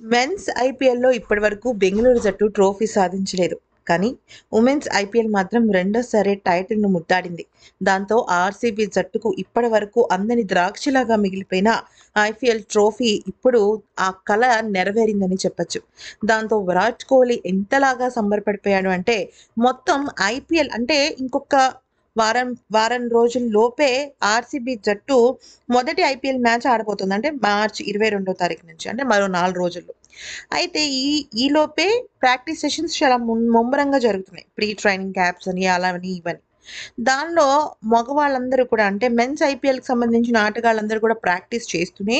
Men's ఐపీఎల్‌లో ఇప్పటివరకు బెంగుళూరు జట్టు ట్రోఫీ సాధించలేదు. కానీ ఉమెన్స్ ఐపీఎల్ మాత్రం రెండోసారి టైటిల్‌ను ముద్దాడింది. దాంతో ఆర్‌సీబీ జట్టుకు ఇప్పటివరకు అందని ద్రాక్షలాగా మిగిలిపోయిన ఐపీఎల్ ట్రోఫీ ఇప్పుడు ఆ కల నెరవేరిందని చెప్పొచ్చు. దాంతో విరాట్ కోహ్లీ ఎంతలాగా సంబరపడిపోయాడు అంటే మొత్తం ఐపీఎల్ అంటే ఇంకొక వారం వారం రోజుల్లోపే ఆర్‌సీబీ జట్టు మొదటి ఐపీఎల్ మ్యాచ్ ఆడబోతుంది. అంటే మార్చి 22వ తారీఖు నుంచి అంటే మరో 4 రోజుల్లో. అయితే ఈలోపే ప్రాక్టీస్ సెషన్స్ చాలా ముమ్మరంగా జరుగుతున్నాయి. ప్రీ ట్రైనింగ్ క్యాంప్స్ అని అలా అని ఇవని. దానిలో మగవాళ్ళందరూ కూడా అంటే మెన్స్ ఐపీఎల్‌కి సంబంధించిన ఆటగాళ్ళందరూ కూడా ప్రాక్టీస్ చేస్తూనే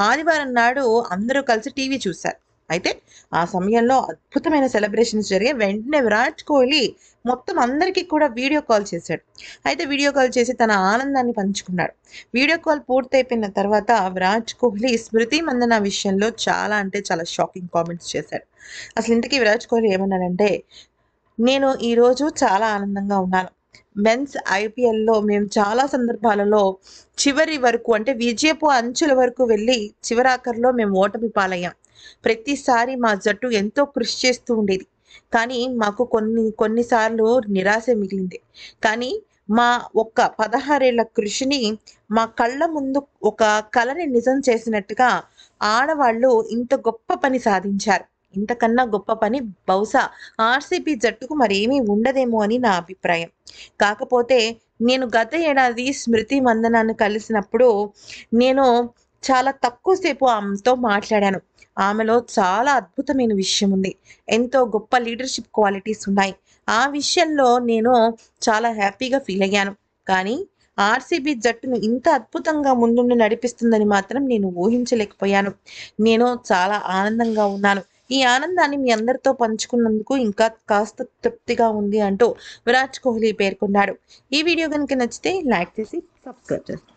ఆదివారం నాడు అందరూ కలిసి టీవీ చూశారు. అయితే ఆ సమయంలో అద్భుతమైన సెలబ్రేషన్స్ జరిగాయి. వెంటనే విరాట్ కోహ్లీ మొత్తం అందరికీ కూడా వీడియో కాల్ చేశాడు. అయితే వీడియో కాల్ చేసి తన ఆనందాన్ని పంచుకున్నాడు. వీడియో కాల్ పూర్తయిపోయిన తర్వాత విరాట్ కోహ్లీ స్మృతి మందన విషయంలో చాలా అంటే చాలా షాకింగ్ కామెంట్స్ చేశాడు. అసలు ఇంతకీ విరాట్ కోహ్లీ ఏమన్నాడంటే, "నేను ఈరోజు చాలా ఆనందంగా ఉన్నాను. మెన్స్ ఐపీఎల్‌లో మేము చాలా సందర్భాలలో చివరి వరకు అంటే విజయపు అంచుల వరకు వెళ్ళి చివరాఖరిలో మేము ఓటమి పాలయ్యాం. ప్రతిసారి మా జట్టు ఎంతో కృషి చేస్తూ ఉండేది. కానీ మాకు కొన్నిసార్లు నిరాశే మిగిలింది. కానీ మా ఒక్క 16 ఏళ్ల కృషిని మా కళ్ళ ముందు ఒక కలని నిజం చేసినట్టుగా ఆడవాళ్ళు ఇంత గొప్ప పని సాధించారు. ఇంతకన్నా గొప్ప పని బహుశా ఆర్‌సీబీ జట్టుకు మరేమీ ఉండదేమో అని నా అభిప్రాయం. కాకపోతే నేను గత ఏడాది స్మృతి మందనాన్ని కలిసినప్పుడు నేను చాలా తక్కువ సేపు ఆమెతో మాట్లాడాను. ఆమెలో చాలా అద్భుతమైన విషయం ఉంది. ఎంతో గొప్ప లీడర్‌షిప్ క్వాలిటీస్ ఉన్నాయి. ఆ విషయంలో నేను చాలా హ్యాపీగా ఫీల్ అయ్యాను. కానీ ఆర్‌సీబీ జట్టును ఇంత అద్భుతంగా ముందుండి నడిపిస్తుందని మాత్రం నేను ఊహించలేకపోయాను. నేను చాలా ఆనందంగా ఉన్నాను. ఈ ఆనందాన్ని మీ అందరితో పంచుకున్నందుకు ఇంకా కాస్త తృప్తిగా ఉంది" అంటూ విరాట్ కోహ్లీ పేర్కొన్నాడు. ఈ వీడియో గనుక నచ్చితే లైక్ చేసి సబ్స్క్రైబ్ చేసుకోండి.